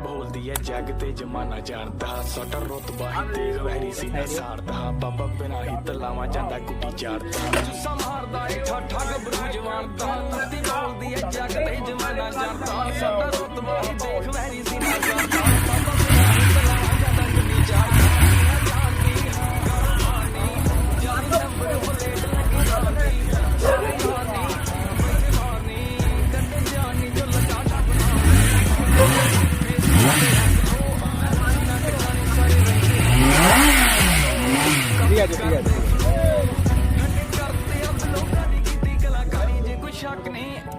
ਬੋਲਦੀ ਐ ਜੱਗ ਤੇ ਜਮਾਨਾ ਜਾਣਦਾ ਸਾਡਾ ਰੁਤਬਾ ਹੀ ਦੇਖ ਵੈਰੀ ਸੀਨਾ ਸਾੜਦਾ ਬਾਬਾ ਬਿਨਾ ਹੀ ਤਲਾਵਾਂ ਜਾਂਦਾ ਗੁੱਡੀ ਚਾੜਦਾ ਜੁੱਸਾ ਮਾਰਦਾ ਏ ਠਾਠਾ ਗੱਭਰੂ ਜਵਾਨ ਦਾ ਕੁੱਤੀ ਬੋਲਦੀ ਐ ਜੱਗ ਤੇ ਜਮਾਨਾ ਜਾਣਦਾ ਸਾਡਾ ਰੁਤਬਾ ਹੀ ਦੇਖ ਵੈਰੀ ਸੀਨਾ ਸਾੜਦਾ ਬਾਬਾ ਬਿਨਾ ਹੀ ਤਲਾਵਾਂ ਜਾਂਦਾ ਗੁੱਡੀ ਚਾੜਦਾ ਜਾਣਦੀ ਗਰਮਾਨੀ ਜਾਨ ਨੰਬਰ ਪਲੇਟ ਲੱਗੀ ਜਾਂਦੀ ਜਾਨੀ ਕੰਡੇ ਜਾਨੀ ਜੋ ਲਗਾ ঠিক আছে ঠিক আছে